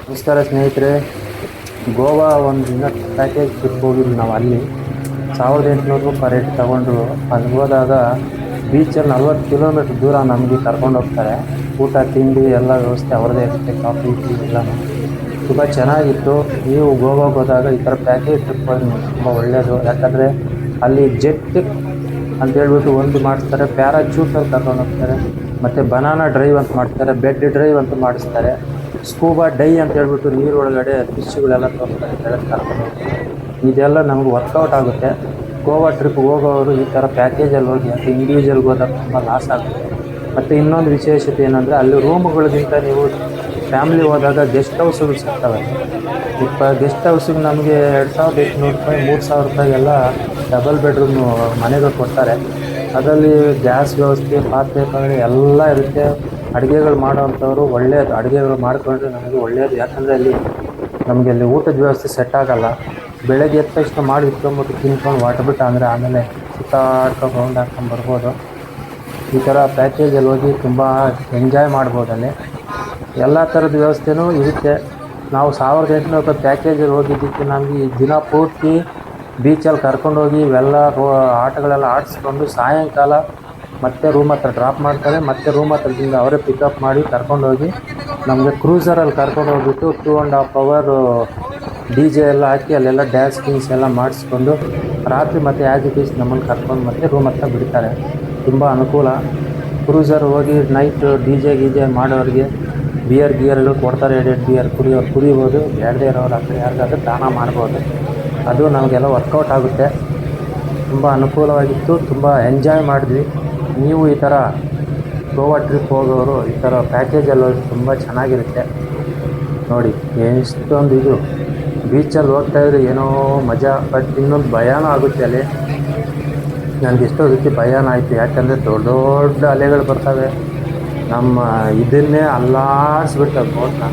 ನಮಸ್ಕಾರ ಸ್ನೇಹಿತರೆ. ಗೋವಾ ಒಂದು ದಿನ ಪ್ಯಾಕೇಜ್ ಟ್ರಿಪ್ ಹೋಗಿದ್ವಿ ನಾವು. ಅಲ್ಲಿ 1800 ಪರ್ ಹೆಡ್ ತಗೊಂಡು ಅಲ್ಲಿ ಹೋದಾಗ ಬೀಚಲ್ಲಿ 40 ಕಿಲೋಮೀಟ್ರ್ ದೂರ ನಮಗೆ ಕರ್ಕೊಂಡು ಹೋಗ್ತಾರೆ. ಊಟ ತಿಂಡಿ ಎಲ್ಲ ವ್ಯವಸ್ಥೆ ಅವ್ರದ್ದೇ ಇರುತ್ತೆ, ಕಾಫಿ ಟೀ ಎಲ್ಲನೂ ತುಂಬ ಚೆನ್ನಾಗಿತ್ತು. ನೀವು ಗೋವಾಗೆ ಹೋದಾಗ ಈ ಥರ ಪ್ಯಾಕೇಜ್ ಟ್ರಿಪ್ ಹೋಗಿ ತುಂಬ ಒಳ್ಳೆಯದು. ಯಾಕಂದರೆ ಅಲ್ಲಿ ಜೆಟ್ ಅಂತೇಳ್ಬಿಟ್ಟು ಒಂದು ಮಾಡಿಸ್ತಾರೆ, ಪ್ಯಾರಾಚೂಟಲ್ಲಿ ಕರ್ಕೊಂಡು ಹೋಗ್ತಾರೆ, ಮತ್ತು ಬನಾನಾ ಡ್ರೈವ್ ಅಂತ ಮಾಡ್ತಾರೆ, ಬೆಡ್ ಡ್ರೈವ್ ಅಂತ ಮಾಡಿಸ್ತಾರೆ, ಸ್ಕೂಬಾ ಡೈ ಅಂತ ಹೇಳ್ಬಿಟ್ಟು ನೀರೊಳಗಡೆ ಫಿಶ್ಗಳೆಲ್ಲ ತೋರಿಸ್ತಾರೆ, ಕೆಳಗೆ ಕರ್ಕೊಂಡು ಹೋಗ್ತಾರೆ. ಇದೆಲ್ಲ ನಮ್ಗೆ ವರ್ಕೌಟ್ ಆಗುತ್ತೆ. ಗೋವಾ ಟ್ರಿಪ್ ಹೋಗೋರು ಈ ಥರ ಪ್ಯಾಕೇಜಲ್ಲಿ ಹೋಗಿ, ಅಥವಾ ಇಂಡಿವಿಜುವಲ್ಗೆ ಹೋದಾಗ ತುಂಬ ಲಾಸ್ ಆಗುತ್ತೆ. ಮತ್ತು ಇನ್ನೊಂದು ವಿಶೇಷತೆ ಏನಂದರೆ ಅಲ್ಲಿ ರೂಮುಗಳಿಗಿಂತ ನೀವು ಫ್ಯಾಮಿಲಿ ಹೋದಾಗ ಗೆಸ್ಟ್ ಹೌಸ್ಗಳು ಸಿಗ್ತವೆ. ಗೆಸ್ಟ್ ಹೌಸಿಗೆ ನಮಗೆ 2800 ರೂಪಾಯಿ 3000 ರೂಪಾಯಿಗೆಲ್ಲ ಡಬಲ್ ಬೆಡ್ರೂಮ್ ಮನೆಗಳು ಕೊಡ್ತಾರೆ. ಅದರಲ್ಲಿ ಗ್ಯಾಸ್ ವ್ಯವಸ್ಥೆ, ಪಾತ್ರೆ ಪಗಡೆ ಎಲ್ಲ ಇರುತ್ತೆ. ಅಡುಗೆಗಳು ಮಾಡೋವಂಥವ್ರು ಒಳ್ಳೆಯದು, ಅಡುಗೆಗಳು ಮಾಡಿಕೊಂಡ್ರೆ ನಮಗೆ ಒಳ್ಳೆಯದು. ಯಾಕಂದರೆ ನಮಗೆ ಅಲ್ಲಿ ಊಟದ ವ್ಯವಸ್ಥೆ ಸೆಟ್ ಆಗೋಲ್ಲ. ಬೆಳಗ್ಗೆ ಎದ್ದ ತಕ್ಷಣ ಮಾಡಿ ಇಟ್ಕೊಂಬಿಟ್ಟು ತಿನ್ಕೊಂಡು ಹೊರಟ್ಬಿಟ್ಟು ಅಂದರೆ ಆಮೇಲೆ ಸುತ್ತಾಡ್ಕೊಂಡು ರೌಂಡ್ ಹಾಕ್ಕೊಂಡು ಬರ್ಬೋದು. ಈ ಥರ ಪ್ಯಾಕೇಜಲ್ಲಿ ಹೋಗಿ ತುಂಬ ಎಂಜಾಯ್ ಮಾಡ್ಬೋದಲ್ಲಿ. ಎಲ್ಲ ಥರದ ವ್ಯವಸ್ಥೆನೂ ಇರುತ್ತೆ. ನಾವು 1800 ರೂಪಾಯಿ ಪ್ಯಾಕೇಜಲ್ಲಿ ಹೋಗಿದ್ದಕ್ಕೆ ನಮಗೆ ಈ ದಿನ ಪೂರ್ತಿ ಬೀಚಲ್ಲಿ ಕರ್ಕೊಂಡೋಗಿ ಇವೆಲ್ಲ ಆಟಗಳೆಲ್ಲ ಆಡಿಸ್ಕೊಂಡು ಸಾಯಂಕಾಲ ಮತ್ತೆ ರೂಮ್ ಹತ್ರ ಡ್ರಾಪ್ ಮಾಡ್ತಾರೆ. ಮತ್ತೆ ರೂಮ್ ಹತ್ರದಿಂದ ಅವರೇ ಪಿಕಪ್ ಮಾಡಿ ಕರ್ಕೊಂಡೋಗಿ ನಮಗೆ ಕ್ರೂಸರಲ್ಲಿ ಕರ್ಕೊಂಡು ಹೋಗ್ಬಿಟ್ಟು 2.5 ಅವರ್ ಡಿ ಜೆ ಎಲ್ಲ ಹಾಕಿ ಅಲ್ಲೆಲ್ಲ ಡ್ಯಾನ್ಸ್ ಗೀನ್ಸ್ ಎಲ್ಲ ಮಾಡಿಸ್ಕೊಂಡು ರಾತ್ರಿ ಮತ್ತೆ ಆ್ಯಸ್ ಇಟ್ ಈಸ್ ನಮ್ಮನ್ನು ಕರ್ಕೊಂಡು ಮತ್ತೆ ರೂಮ್ ಹತ್ರ ಬಿಡ್ತಾರೆ. ತುಂಬ ಅನುಕೂಲ. ಕ್ರೂಸರ್ ಹೋಗಿ ನೈಟ್ ಡಿ ಜೆ ಗೀಜೆ ಮಾಡೋರಿಗೆ ಬಿಯರ್ ಗಿಯರ್ಗಳು ಕೊಡ್ತಾರೆ. 2 ಬಿಯರ್ ಕುಡಿಬೋದು. ಬೇಡದೇ ಇರೋರು ಆ ಕಡೆ ಯಾರಿಗಾದ್ರೂ ದಾನ ಮಾಡ್ಬೋದು. ಅದು ನಮಗೆಲ್ಲ ವರ್ಕೌಟ್ ಆಗುತ್ತೆ. ತುಂಬ ಅನುಕೂಲವಾಗಿತ್ತು, ತುಂಬ ಎಂಜಾಯ್ ಮಾಡಿದ್ವಿ. ನೀವು ಈ ಥರ ಗೋವಾ ಟ್ರಿಪ್ ಹೋಗೋರು ಈ ಥರ ಪ್ಯಾಕೇಜಲ್ಲಿ ಹೋಗಿ ತುಂಬ ಚೆನ್ನಾಗಿರುತ್ತೆ ನೋಡಿ. ಎಷ್ಟೊಂದು ಇದು ಬೀಚಲ್ಲಿ ಹೋಗ್ತಾಯಿದ್ರೆ ಏನೋ ಮಜಾ. ಬಟ್ ಇನ್ನೊಂದು ಭಯನೂ ಆಗುತ್ತೆ ಅಲ್ಲಿ. ನನಗೆ ಎಷ್ಟೋ ರೀತಿ ಭಯನೂ ಆಯಿತು. ಯಾಕಂದರೆ ದೊಡ್ಡ ದೊಡ್ಡ ಅಲೆಗಳು ಬರ್ತವೆ. ನಮ್ಮ ಇದನ್ನೇ ಅಲ್ಲಾಡಿಸ್ಬಿಡ್ತವೆ ಬೋಟ್ನ.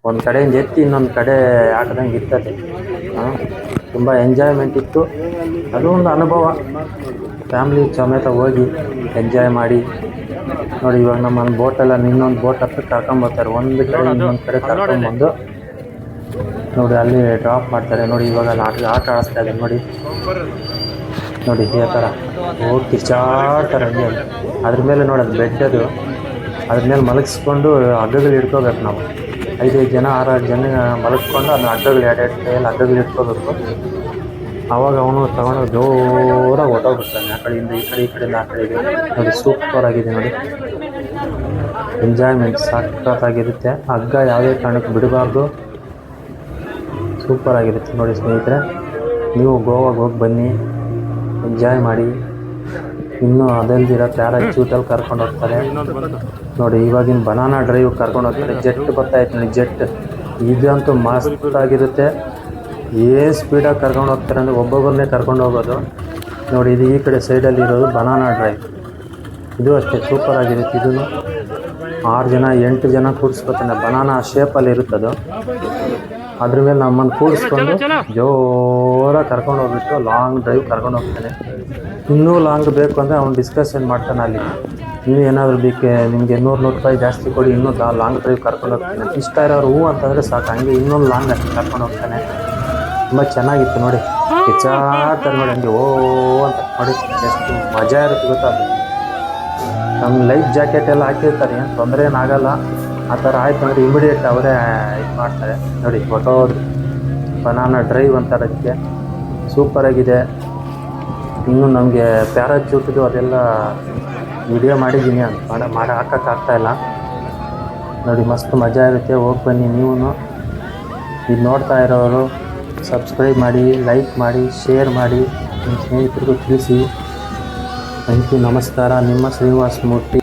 ಒಂದು ಕಡೆಯಿಂದ ಎತ್ತಿ ಇನ್ನೊಂದು ಕಡೆ ಹಾಕ್ದಂಗೆ ಇರ್ತದೆ. ತುಂಬ ಎಂಜಾಯ್ಮೆಂಟ್ ಇತ್ತು. ಅದು ಒಂದು ಅನುಭವ. ಫ್ಯಾಮ್ಲಿ ಸಮೇತ ಹೋಗಿ ಎಂಜಾಯ್ ಮಾಡಿ ನೋಡಿ. ಇವಾಗ ನಮ್ಮನ್ನು ಬೋಟೆಲ್ಲ ಇನ್ನೊಂದು ಬೋಟ್ ಹತ್ರ ಕರ್ಕೊಂಬರ್ತಾರೆ. ಒಂದು ಕಡೆ ಇನ್ನೊಂದು ಕಡೆ ಕರ್ಕೊಂಬಂದು ನೋಡಿ ಅಲ್ಲಿ ಡ್ರಾಪ್ ಮಾಡ್ತಾರೆ. ನೋಡಿ ಇವಾಗ ಅಲ್ಲಿ ಆಟ ಆಡಿಸ್ತಾ ಇದೆ ನೋಡಿ. ನೋಡಿ ಈ ಥರ ಹೋಗಿ ಕಿಚ್ಚಾಡ್ತಾರೆ ಹಂಗೆ. ಅದ್ರ ಮೇಲೆ ನೋಡಿ ಅದು ಬೆಡ್, ಅದು ಅದ್ರ ಮೇಲೆ ಮಲಗಿಸ್ಕೊಂಡು ಹಗ್ಗಗಳು ಹಿಡ್ಕೋಬೇಕು ನಾವು. 5 ಜನ 6 ಜನ ಮಲಗಿಸ್ಕೊಂಡು ಅದನ್ನ ಹಗ್ಗಗಳು 2 ಕೈಯಲ್ಲಿ ಹಗ್ಗಗಳು ಹಿಡ್ಕೋಬೇಕು. ಆವಾಗ ಅವನು ತಗೊಂಡು ಜೋರಾಗಿ ಹೊಟ್ಟೋಗ್ಬಿಡ್ತಾನೆ. ಆ ಕಡೆಯಿಂದ ಈ ಕಡೆ, ಈ ಕಡೆಯಿಂದ ಆ ಕಡೆಗೆ. ನೋಡಿ ಸೂಪರ್ ಆಗಿದೆ ನೋಡಿ. ಎಂಜಾಯ್ಮೆಂಟ್ ಸಖತ್ತಾಗಿರುತ್ತೆ. ಹಗ್ಗ ಯಾವುದೇ ಕಾರಣಕ್ಕೆ ಬಿಡಬಾರ್ದು. ಸೂಪರ್ ಆಗಿರುತ್ತೆ ನೋಡಿ ಸ್ನೇಹಿತರೆ. ನೀವು ಗೋವಾಗೆ ಹೋಗಿ ಬನ್ನಿ, ಎಂಜಾಯ್ ಮಾಡಿ. ಇನ್ನೂ ಅದಲ್ದಿರೋ ಪ್ಯಾರಾಚೂಟಲ್ಲಿ ಕರ್ಕೊಂಡು ಹೋಗ್ತಾರೆ ನೋಡಿ. ಇವಾಗಿನ ಬನಾನಾ ಡ್ರೈವ್ ಕರ್ಕೊಂಡು ಹೋಗ್ತಾರೆ. ಜೆಟ್ ಬರ್ತಾಯಿತ್ತು ನೋಡಿ, ಜೆಟ್. ಇದಂತೂ ಮಸ್ತಾಗಿರುತ್ತೆ. ಏನು ಸ್ಪೀಡಾಗಿ ಕರ್ಕೊಂಡು ಹೋಗ್ತಾರೆ ಅಂದರೆ ಒಬ್ಬೊಬ್ಬರನ್ನೇ ಕರ್ಕೊಂಡು ಹೋಗೋದು ನೋಡಿ. ಇದು ಈ ಕಡೆ ಸೈಡಲ್ಲಿ ಇರೋದು ಬನಾನಾ ಡ್ರೈವ್. ಇದು ಅಷ್ಟೇ ಸೂಪರ್ ಆಗಿರುತ್ತೆ. ಇದೂ 6 ಜನ 8 ಜನ ಕೂಡಿಸ್ಕೊತಾನೆ. ಬನಾನಾ ಶೇಪಲ್ಲಿ ಇರುತ್ತದು. ಅದ್ರ ಮೇಲೆ ನಮ್ಮನ್ನು ಕೂಡಿಸ್ಕೊಂಡು ಜೋರಾಗಿ ಕರ್ಕೊಂಡು ಹೋಗ್ಬಿಟ್ಟು ಲಾಂಗ್ ಡ್ರೈವ್ ಕರ್ಕೊಂಡು ಹೋಗ್ತಾನೆ. ಇನ್ನೂ ಲಾಂಗ್ ಬೇಕು ಅಂದರೆ ಅವ್ನು ಡಿಸ್ಕಷನ್ ಮಾಡ್ತಾನೆ ಅಲ್ಲಿ. ಇನ್ನೂ ಏನಾದರೂ ಬೇಕೆ ನಿಮಗೆ 100 ರೂಪಾಯಿ ಜಾಸ್ತಿ ಕೊಡಿ, ಇನ್ನೂ ಲಾಂಗ್ ಡ್ರೈವ್ ಕರ್ಕೊಂಡು ಹೋಗ್ತಾನೆ. ಇಷ್ಟ ಇರೋರು ಹೂ ಅಂತಂದರೆ ಸಾಕು, ಹಂಗೆ ಇನ್ನೊಂದು ಲಾಂಗ್ ಅಷ್ಟು ಕರ್ಕೊಂಡು ಹೋಗ್ತಾನೆ. ತುಂಬ ಚೆನ್ನಾಗಿತ್ತು ನೋಡಿ. ಕಿಚ್ಚಾಡ್ತಾರೆ ನೋಡಿ ಹಂಗೆ ಓ ಅಂತ ನೋಡಿ. ಎಷ್ಟು ಮಜಾ ಇರುತ್ತೆ ಗೊತ್ತಾ. ನಮ್ಮ ಲೈಫ್ ಜಾಕೆಟ್ ಎಲ್ಲ ಹಾಕಿರ್ತಾರೆ, ಏನು ತೊಂದರೆ ಏನಾಗಲ್ಲ. ಆ ಥರ ಆಯ್ತು ಅಂದರೆ ಇಮಿಡಿಯೇಟ್ ಅವರೇ ಇದು ಮಾಡ್ತಾರೆ ನೋಡಿ. ಹೊಟ್ಟೋದು ಬನಾನಾ ಡ್ರೈವ್ ಅಂತಾರೆ ಅದಕ್ಕೆ. ಸೂಪರಾಗಿದೆ. ಇನ್ನೂ ನಮಗೆ ಪ್ಯಾರಾಚೂಟ್ದು ಅದೆಲ್ಲ ವಿಡಿಯೋ ಮಾಡಿದ್ದೀನಿ, ಅದು ಮಾಡಿ ಹಾಕೋಕ್ಕಾಗ್ತಾಯಿಲ್ಲ ನೋಡಿ. ಮಸ್ತ್ ಮಜಾ ಇರುತ್ತೆ. ಹೋಗಿ ಬನ್ನಿ ನೀವು. ಇದು ನೋಡ್ತಾ ಇರೋರು ಸಬ್ಸ್ಕ್ರೈಬ್ ಮಾಡಿ, ಲೈಕ್ ಮಾಡಿ, ಶೇರ್ ಮಾಡಿ, ನಿಮ್ಮ ಸ್ನೇಹಿತರಿಗೂ ತಿಳಿಸಿ. Thank you. ನಮಸ್ಕಾರ. ನಿಮ್ಮ ಶ್ರೀನಿವಾಸ ಮೂರ್ತಿ.